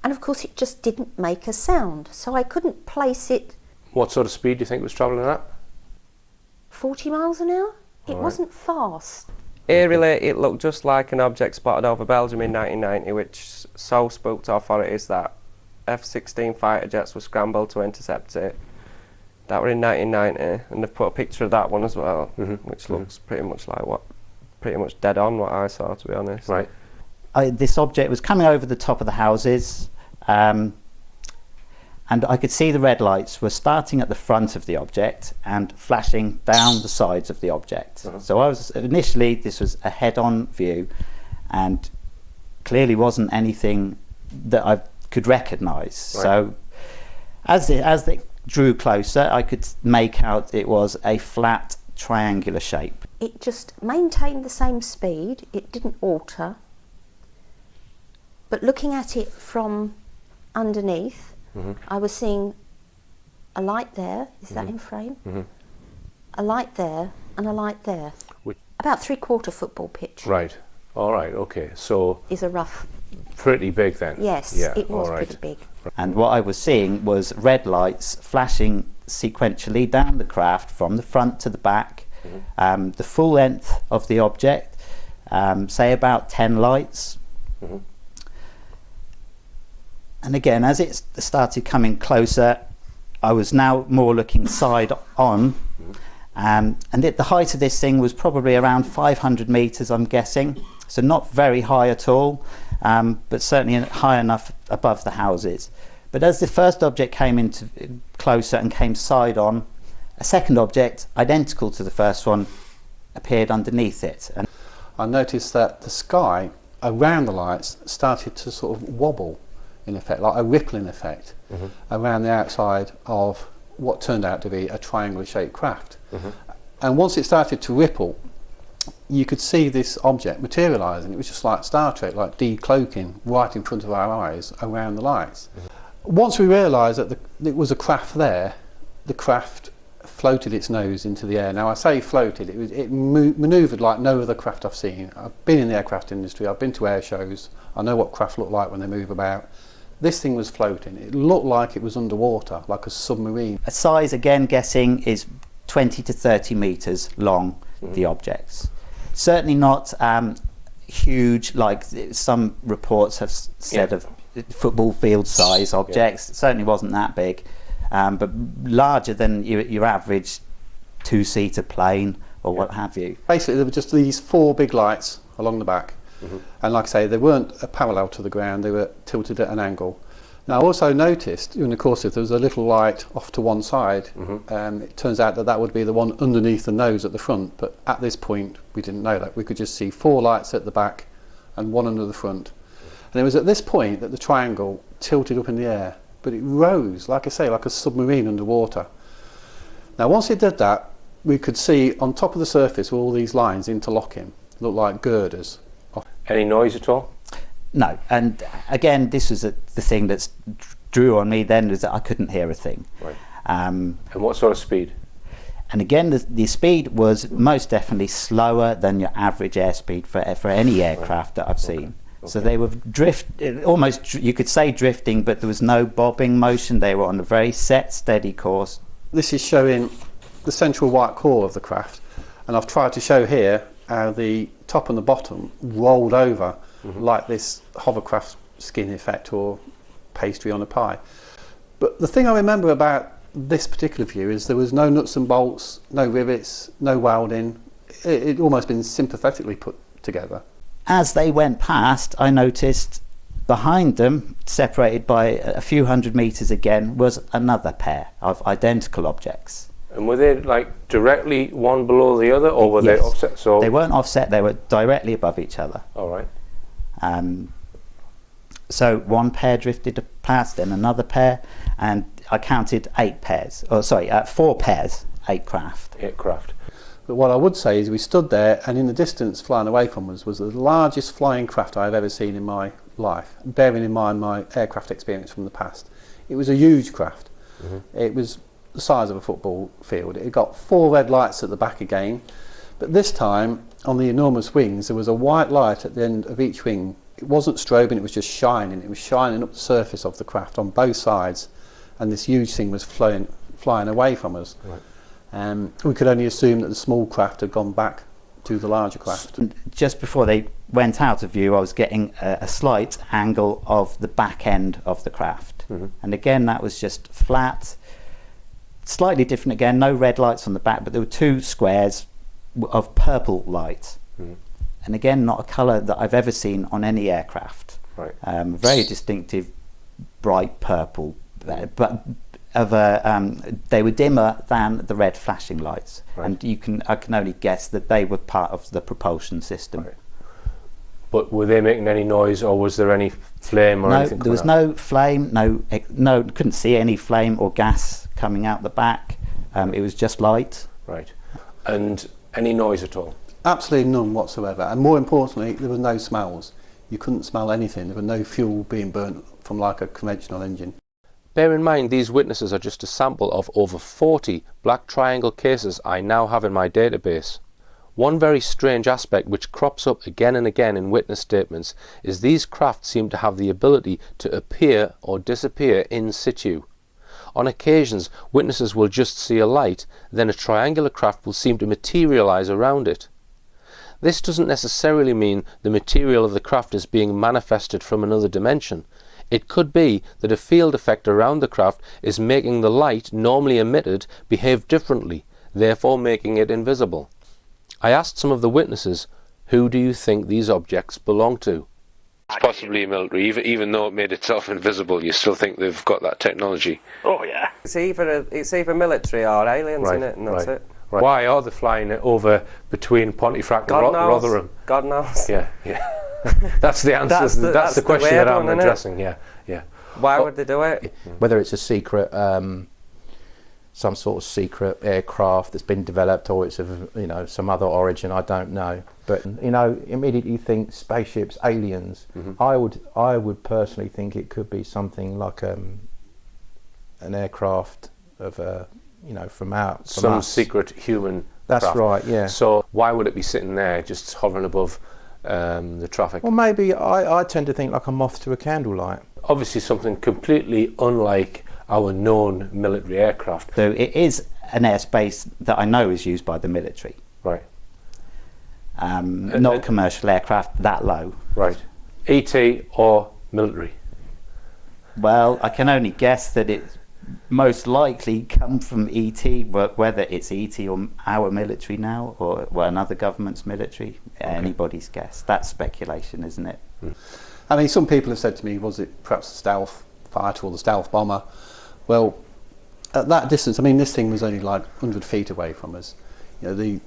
And of course it just didn't make a sound, so I couldn't place it. What sort of speed do you think it was travelling at? 40 miles an hour? It All right. wasn't fast. Eerily, it looked just like an object spotted over Belgium in 1990, which so spooked authorities that F-16 fighter jets were scrambled to intercept it. That were in 1990, and they've put a picture of that one as well, which looks pretty much dead on what I saw, to be honest. Right. This object was coming over the top of the houses, and I could see the red lights were starting at the front of the object and flashing down the sides of the object. So this was a head-on view, and clearly wasn't anything that I could recognise. Right. So as it drew closer, I could make out it was a flat triangular shape. It just maintained the same speed, it didn't alter. But looking at it from underneath, I was seeing a light there, is that in frame? A light there and a light there. About 3/4 football pitch. Right. All right. Okay. So Is a rough, pretty big then. yes, Yeah. it was all right. pretty big. And what I was seeing was red lights flashing sequentially down the craft from the front to the back, the full length of the object, say about 10 lights. And again, as it started coming closer, I was now more looking side on, and the height of this thing was probably around 500 metres, I'm guessing, so not very high at all, but certainly high enough above the houses. But as the first object came into closer and came side on, a second object identical to the first one appeared underneath it. And I noticed that the sky around the lights started to sort of wobble, in effect, like a rippling effect around the outside of what turned out to be a triangular shaped craft. And once it started to ripple, you could see this object materialising. It was just like Star Trek, like decloaking right in front of our eyes around the lights. Once we realised that it was a craft there, the craft floated its nose into the air. Now I say floated, it manoeuvred like no other craft I've seen. I've been in the aircraft industry, I've been to air shows, I know what craft look like when they move about. This thing was floating. It looked like it was underwater, like a submarine. a size, again guessing, is 20 to 30 metres long, the objects. Certainly not huge like some reports have said of football field size objects. It certainly wasn't that big, but larger than your average two-seater plane or what have you. Basically there were just these 4 big lights along the back, and like I say, they weren't parallel to the ground, they were tilted at an angle. Now I also noticed during the course of there was a little light off to one side. It turns out that would be the one underneath the nose at the front, but at this point we didn't know that. We could just see 4 lights at the back and 1 under the front. And it was at this point that the triangle tilted up in the air, but it rose, like I say, like a submarine underwater. Now once it did that, we could see on top of the surface all these lines interlocking, looked like girders. Any noise at all? No, and again this was the thing that drew on me then, is that I couldn't hear a thing. Right. And what sort of speed? And again the speed was most definitely slower than your average airspeed for any aircraft that I've seen. So they were almost, you could say drifting, but there was no bobbing motion. They were on a very set, steady course. This is showing the central white core of the craft, and I've tried to show here how the top and the bottom rolled over like this hovercraft skin effect or pastry on a pie. But the thing I remember about this particular view is there was no nuts and bolts, no rivets, no welding. It almost been sympathetically put together. As they went past, I noticed behind them, separated by a few hundred metres again, was another pair of identical objects. And were they like directly one below the other, or were they Yes. offset? So They weren't offset, they were directly above each other. all right. So one pair drifted past, then another pair, and I counted 4 pairs, 8 craft. Aircraft. But what I would say is we stood there, and in the distance flying away from us was the largest flying craft I've ever seen in my life, bearing in mind my aircraft experience from the past. It was a huge craft. It was the size of a football field. It got 4 red lights at the back again, but this time on the enormous wings there was a white light at the end of each wing It wasn't strobing, it was just shining. It was shining up the surface of the craft on both sides, and this huge thing was flying away from us. Right. We could only assume that the small craft had gone back to the larger craft. Just before they went out of view, I was getting a slight angle of the back end of the craft. And again, that was just flat, slightly different again, no red lights on the back, but there were two squares of purple light. And again, not a colour that I've ever seen on any aircraft. Right. Very distinctive, bright purple, but of they were dimmer than the red flashing lights. Right. And I can only guess that they were part of the propulsion system. Right. But were they making any noise, or was there any flame or No, anything? there was no flame, no, couldn't see any flame or gas coming out the back. It was just light. Right. And any noise at all? Absolutely none whatsoever. And more importantly, there was no smells. You couldn't smell anything. There was no fuel being burnt from like a conventional engine. Bear in mind, these witnesses are just a sample of over 40 black triangle cases I now have in my database. One very strange aspect which crops up again and again in witness statements is these craft seem to have the ability to appear or disappear in situ. On occasions, witnesses will just see a light, then a triangular craft will seem to materialise around it. This doesn't necessarily mean the material of the craft is being manifested from another dimension. It could be that a field effect around the craft is making the light normally emitted behave differently, therefore making it invisible. I asked some of the witnesses, who do you think these objects belong to? It's possibly military, even though it made itself invisible, you still think they've got that technology? Oh yeah. It's either military or aliens, isn't it? And that's it. Right. Why are they flying over between Pontefract and Rotherham? God knows. Yeah. That's the answer. That's the question that I'm addressing. Yeah. Why would they do it? Whether it's a secret, some sort of secret aircraft that's been developed, or it's of some other origin, I don't know. But immediately you think spaceships, aliens. I would personally think it could be something like an aircraft of from some us. secret human That's craft. right, yeah. So why would it be sitting there just hovering above the traffic? Well, maybe I tend to think like a moth to a candlelight. Obviously something completely unlike our known military aircraft. So it is an airspace that I know is used by the military. Right. Not commercial aircraft that low. Right. ET or military? Well, I can only guess that it's most likely come from ET, whether it's ET or our military now, or another government's military. Okay. Anybody's guess. That's speculation, isn't it? I mean, some people have said to me, was it perhaps the stealth fighter or the stealth bomber? Well, at that distance, I mean, this thing was only like 100 feet away from us. The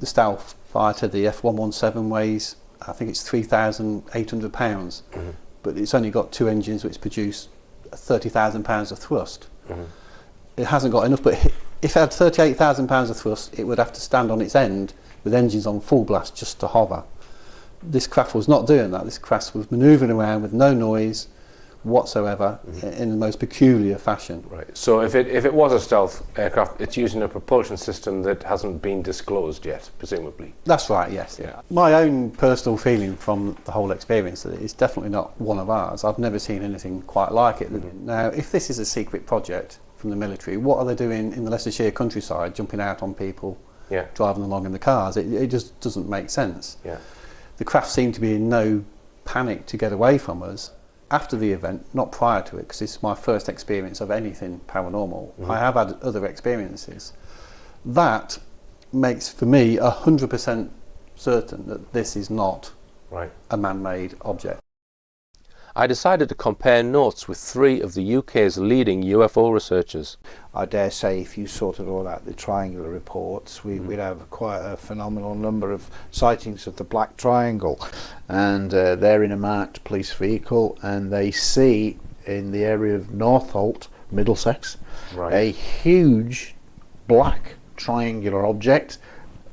stealth fighter, the F-117 weighs, I think it's 3,800 pounds, but it's only got two engines which produce 30,000 pounds of thrust. It hasn't got enough, but if it had 38,000 pounds of thrust, it would have to stand on its end with engines on full blast just to hover. This craft was not doing that. This craft was manoeuvring around with no noise whatsoever, in the most peculiar fashion. Right. So if it was a stealth aircraft, it's using a propulsion system that hasn't been disclosed yet, presumably. That's right, yes. Yeah. My own personal feeling from the whole experience that it's definitely not one of ours. I've never seen anything quite like it. Now, if this is a secret project from the military, what are they doing in the Leicestershire countryside, jumping out on people, driving along in the cars? It just doesn't make sense. Yeah. The craft seemed to be in no panic to get away from us. After the event, not prior to it, because it's my first experience of anything paranormal. I have had other experiences. That makes, for me, 100% certain that this is not a man-made object. I decided to compare notes with 3 of the UK's leading UFO researchers. I dare say if you sorted all out the triangular reports, we'd have quite a phenomenal number of sightings of the Black Triangle. And they're in a marked police vehicle, and they see in the area of Northolt, Middlesex, a huge black triangular object,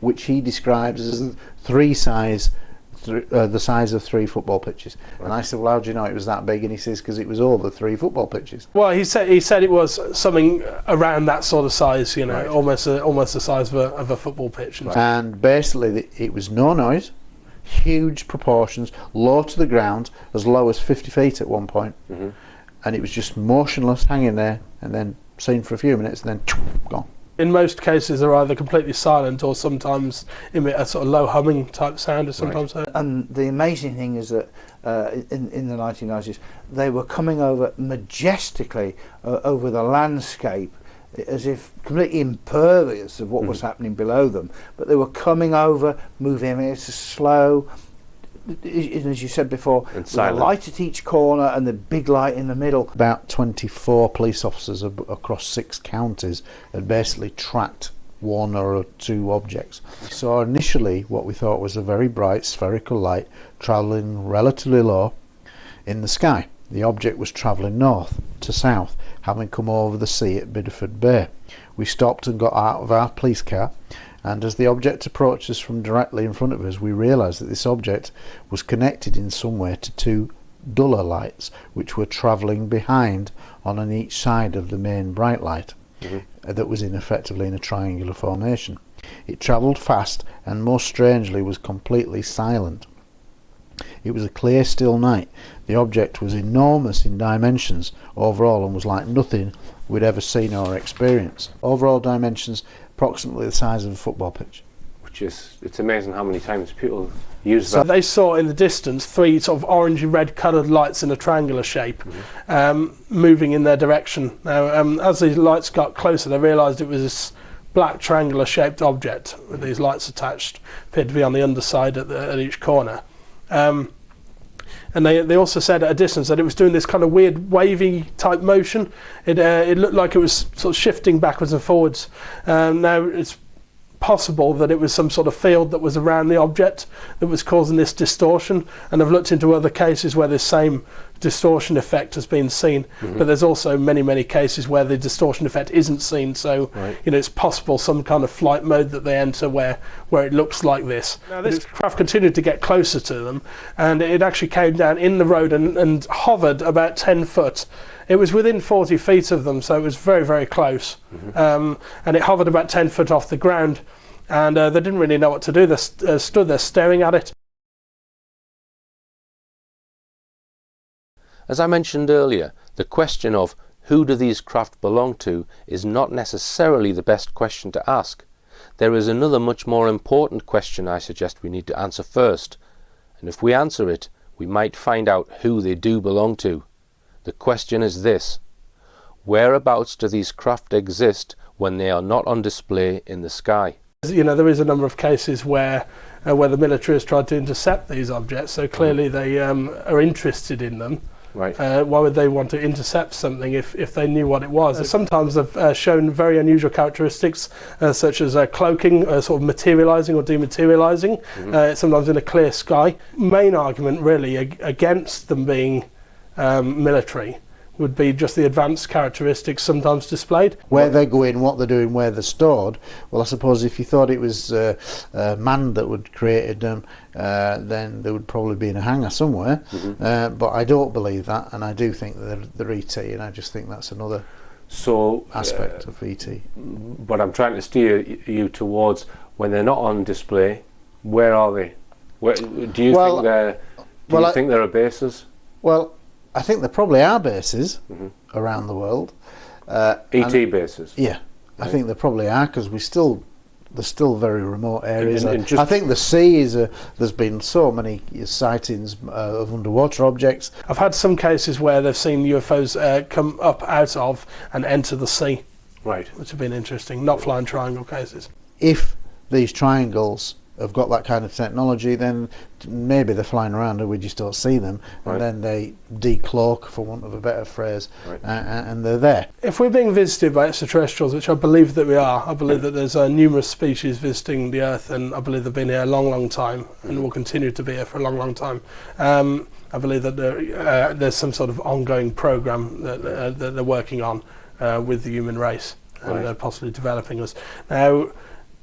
which he describes as the size of 3 football pitches. And I said, well, how do you know it was that big? And he says, because it was over 3 football pitches. Well, he said it was something around that sort of size, almost the size of a football pitch. And basically, it was no noise, huge proportions, low to the ground, as low as 50 feet at one point. And it was just motionless, hanging there, and then seen for a few minutes, and then gone. In most cases, they're either completely silent or sometimes emit a sort of low humming type sound, or sometimes. And the amazing thing is that in the 1990s, they were coming over majestically over the landscape, as if completely impervious of what was happening below them. But they were coming over, moving ever so slow, as you said before, with a light at each corner and the big light in the middle. About 24 police officers across 6 counties had basically tracked 1 or 2 objects. We saw initially what we thought was a very bright spherical light travelling relatively low in the sky. The object was travelling north to south, having come over the sea at Bideford Bay. We stopped and got out of our police car, and as the object approached us from directly in front of us, we realised that this object was connected in some way to 2 duller lights which were travelling behind on each side of the main bright light that was effectively in a triangular formation. It travelled fast and most strangely was completely silent. It was a clear, still night. The object was enormous in dimensions overall and was like nothing we'd ever seen or experienced. Overall dimensions approximately the size of a football pitch. It's amazing how many times people use that. So they saw in the distance 3 sort of orangey red coloured lights in a triangular shape moving in their direction. Now as these lights got closer, they realised it was this black triangular shaped object with these lights attached, appeared to be on the underside at each corner. And they also said at a distance that it was doing this kind of weird wavy type motion. It looked like it was sort of shifting backwards and forwards. Now it's possible that it was some sort of field that was around the object that was causing this distortion, and I've looked into other cases where this same distortion effect has been seen, but there's also many cases where the distortion effect isn't seen, so it's possible some kind of flight mode that they enter where it looks like this. Now this craft continued to get closer to them, and it actually came down in the road and hovered about 10 foot. It was within 40 feet of them, so it was very close. And it hovered about 10 foot off the ground, and they didn't really know what to do. They stood there staring at it. As I mentioned earlier, the question of who do these craft belong to is not necessarily the best question to ask. There is another much more important question I suggest we need to answer first, and if we answer it, we might find out who they do belong to. The question is this: whereabouts do these craft exist when they are not on display in the sky? There is a number of cases where the military has tried to intercept these objects, so clearly they are interested in them. Right. Why would they want to intercept something if they knew what it was? Sometimes they've shown very unusual characteristics, such as cloaking, sort of materialising or dematerialising, sometimes in a clear sky. Main argument really against them being military would be just the advanced characteristics sometimes displayed. Where they go in, what they're doing, where they're stored. Well, I suppose if you thought it was man that would created them, then they would probably be in a hangar somewhere. But I don't believe that, and I do think that they're ET, and I just think that's another aspect of ET. But I'm trying to steer you towards when they're not on display. Where are they? Do you think there are bases? Well, I think there probably are bases around the world. ET bases? Yeah, I think there probably are, because there's still very remote areas. I think the sea there's been so many sightings of underwater objects. I've had some cases where they've seen UFOs come up out of and enter the sea. Right. Which have been interesting, not flying triangle cases. If these triangles have got that kind of technology, then maybe they're flying around and we just don't see them, and then they decloak, for want of a better phrase, and they're there. If we're being visited by extraterrestrials, which I believe that we are, I believe that there's numerous species visiting the Earth, and I believe they've been here a long time and will continue to be here for a long time. I believe that there's some sort of ongoing program that they're working on with the human race, and they're possibly developing us. Now,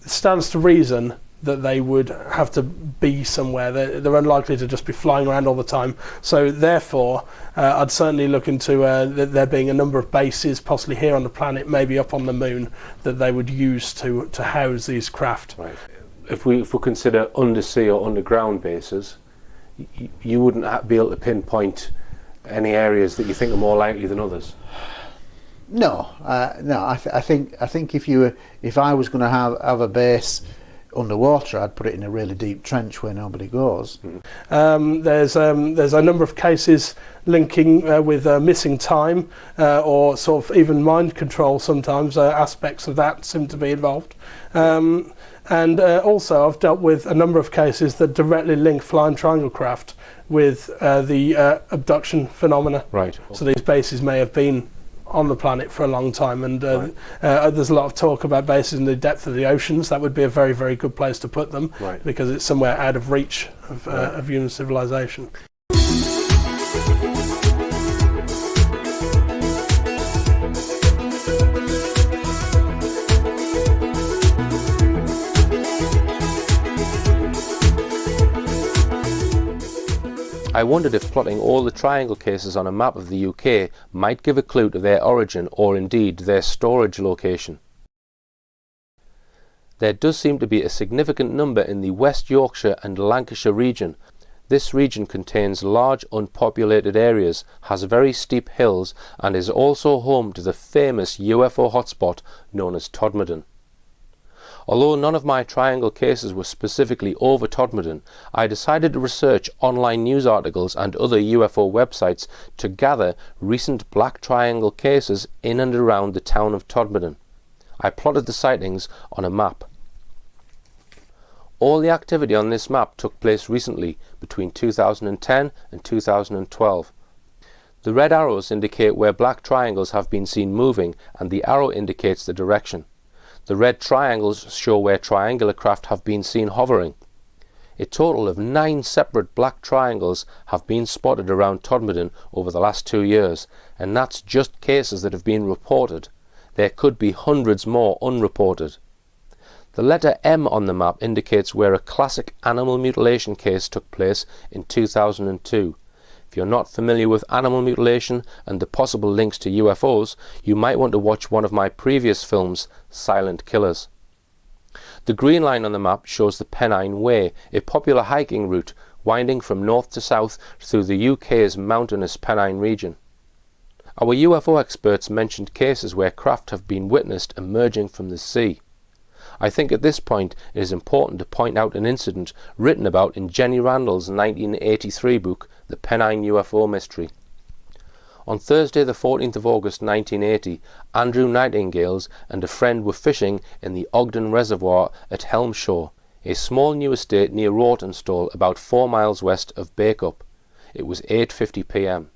it stands to reason that they would have to be somewhere. They're unlikely to just be flying around all the time. So therefore, I'd certainly look into there being a number of bases, possibly here on the planet, maybe up on the moon, that they would use to house these craft. Right. if we consider undersea or underground bases, you wouldn't be able to pinpoint any areas that you think are more likely than others. No, no. I think if I was going to have a base underwater, I'd put it in a really deep trench where nobody goes. There's a number of cases linking with missing time or sort of even mind control. Sometimes aspects of that seem to be involved. And also I've dealt with a number of cases that directly link flying triangle craft with the abduction phenomena. Right. So these bases may have been on the planet for a long time, and there's a lot of talk about bases in the depth of the oceans. That would be a very, very good place to put them, right, because it's somewhere out of reach of human civilization. I wondered if plotting all the triangle cases on a map of the UK might give a clue to their origin or indeed their storage location. There does seem to be a significant number in the West Yorkshire and Lancashire region. This region contains large unpopulated areas, has very steep hills, and is also home to the famous UFO hotspot known as Todmorden. Although none of my triangle cases were specifically over Todmorden, I decided to research online news articles and other UFO websites to gather recent black triangle cases in and around the town of Todmorden. I plotted the sightings on a map. All the activity on this map took place recently, between 2010 and 2012. The red arrows indicate where black triangles have been seen moving, and the arrow indicates the direction. The red triangles show where triangular craft have been seen hovering. A total of 9 separate black triangles have been spotted around Todmorden over the last 2 years, and that's just cases that have been reported. There could be hundreds more unreported. The letter M on the map indicates where a classic animal mutilation case took place in 2002. If you're not familiar with animal mutilation and the possible links to UFOs, you might want to watch one of my previous films, Silent Killers. The green line on the map shows the Pennine Way, a popular hiking route winding from north to south through the UK's mountainous Pennine region. Our UFO experts mentioned cases where craft have been witnessed emerging from the sea. I think at this point it is important to point out an incident written about in Jenny Randall's 1983 book, The Pennine UFO Mystery. On Thursday the 14th of August 1980, Andrew Nightingales and a friend were fishing in the Ogden Reservoir at Helmshore, a small new estate near Rawtenstall about 4 miles west of Bacup. It was 8:50 p.m.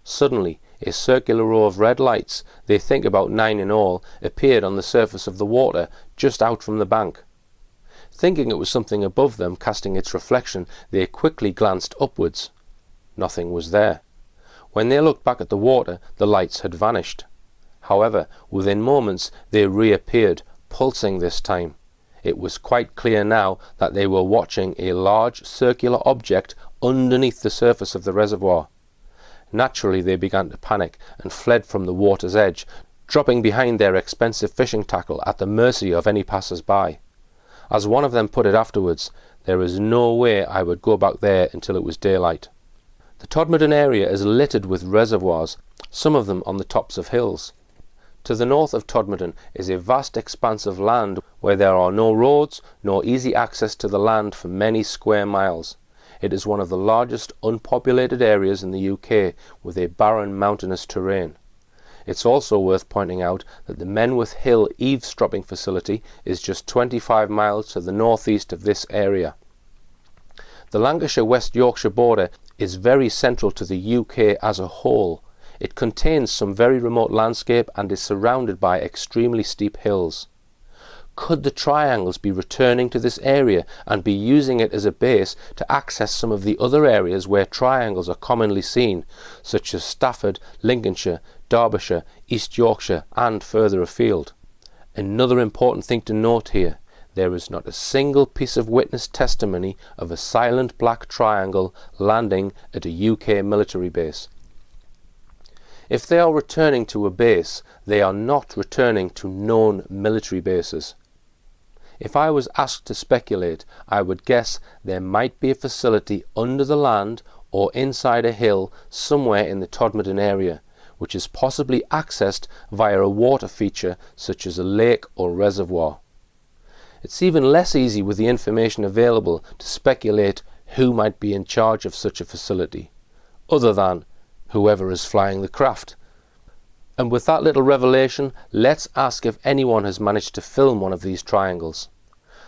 Suddenly, a circular row of red lights, they think about 9 in all, appeared on the surface of the water just out from the bank. Thinking it was something above them casting its reflection, they quickly glanced upwards. Nothing was there. When they looked back at the water, the lights had vanished. However, within moments they reappeared, pulsing this time. It was quite clear now that they were watching a large circular object underneath the surface of the reservoir. Naturally, they began to panic and fled from the water's edge, dropping behind their expensive fishing tackle at the mercy of any passers-by. As one of them put it afterwards, "There is no way I would go back there until it was daylight." The Todmorden area is littered with reservoirs, some of them on the tops of hills. To the north of Todmorden is a vast expanse of land where there are no roads nor easy access to the land for many square miles. It is one of the largest unpopulated areas in the UK, with a barren mountainous terrain. It's also worth pointing out that the Menwith Hill eavesdropping facility is just 25 miles to the northeast of this area. The Lancashire-West Yorkshire border is very central to the UK as a whole. It contains some very remote landscape and is surrounded by extremely steep hills. Could the triangles be returning to this area and be using it as a base to access some of the other areas where triangles are commonly seen, such as Stafford, Lincolnshire, Derbyshire, East Yorkshire and further afield? Another important thing to note here, there is not a single piece of witness testimony of a silent black triangle landing at a UK military base. If they are returning to a base, they are not returning to known military bases. If I was asked to speculate, I would guess there might be a facility under the land or inside a hill somewhere in the Todmorden area, which is possibly accessed via a water feature such as a lake or reservoir. It's even less easy with the information available to speculate who might be in charge of such a facility, other than whoever is flying the craft. And with that little revelation, let's ask if anyone has managed to film one of these triangles.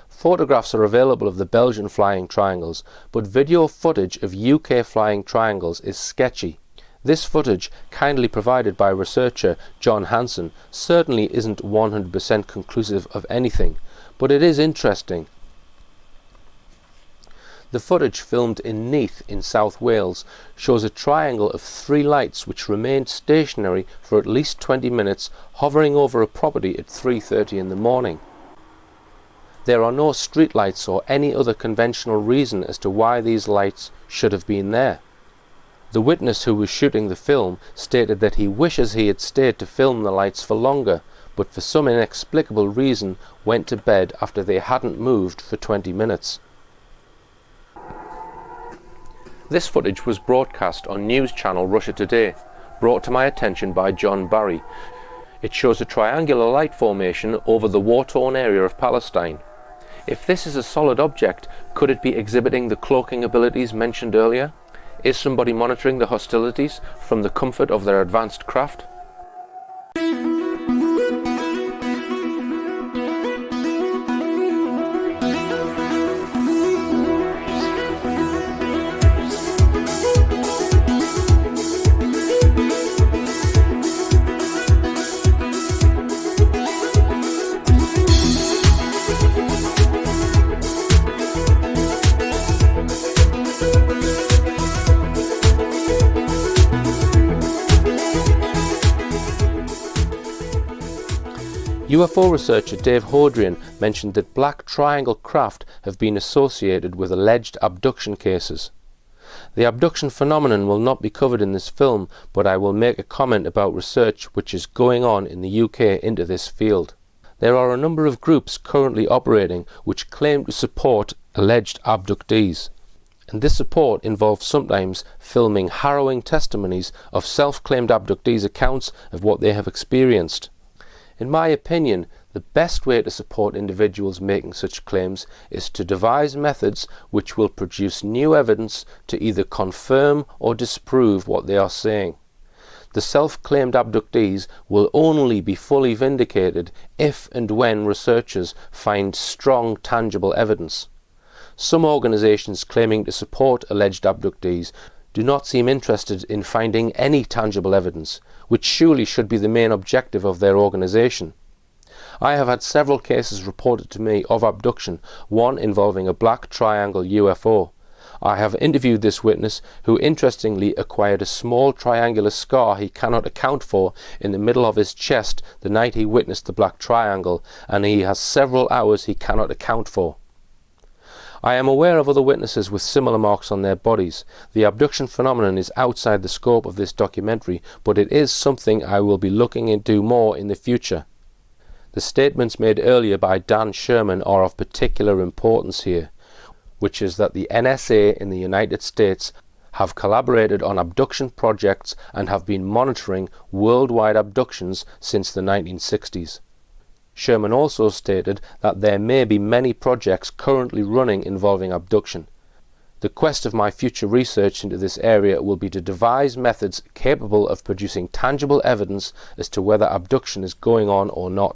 Photographs are available of the Belgian flying triangles, but video footage of UK flying triangles is sketchy. This footage, kindly provided by researcher John Hanson, certainly isn't 100% conclusive of anything, but it is interesting. The footage filmed in Neath in South Wales shows a triangle of 3 lights which remained stationary for at least 20 minutes, hovering over a property at 3:30 in the morning. There are no street lights or any other conventional reason as to why these lights should have been there. The witness who was shooting the film stated that he wishes he had stayed to film the lights for longer, but for some inexplicable reason went to bed after they hadn't moved for 20 minutes. This footage was broadcast on news channel Russia Today, brought to my attention by John Barry. It shows a triangular light formation over the war-torn area of Palestine. If this is a solid object, could it be exhibiting the cloaking abilities mentioned earlier? Is somebody monitoring the hostilities from the comfort of their advanced craft? UFO researcher Dave Hodrian mentioned that black triangle craft have been associated with alleged abduction cases. The abduction phenomenon will not be covered in this film, but I will make a comment about research which is going on in the UK into this field. There are a number of groups currently operating which claim to support alleged abductees, and this support involves sometimes filming harrowing testimonies of self-claimed abductees' accounts of what they have experienced. In my opinion, the best way to support individuals making such claims is to devise methods which will produce new evidence to either confirm or disprove what they are saying. The self-claimed abductees will only be fully vindicated if and when researchers find strong, tangible evidence. Some organisations claiming to support alleged abductees do not seem interested in finding any tangible evidence, which surely should be the main objective of their organisation. I have had several cases reported to me of abduction, one involving a black triangle UFO. I have interviewed this witness, who interestingly acquired a small triangular scar he cannot account for in the middle of his chest the night he witnessed the black triangle, and he has several hours he cannot account for. I am aware of other witnesses with similar marks on their bodies. The abduction phenomenon is outside the scope of this documentary, but it is something I will be looking into more in the future. The statements made earlier by Dan Sherman are of particular importance here, which is that the NSA in the United States have collaborated on abduction projects and have been monitoring worldwide abductions since the 1960s. Sherman also stated that there may be many projects currently running involving abduction. The quest of my future research into this area will be to devise methods capable of producing tangible evidence as to whether abduction is going on or not.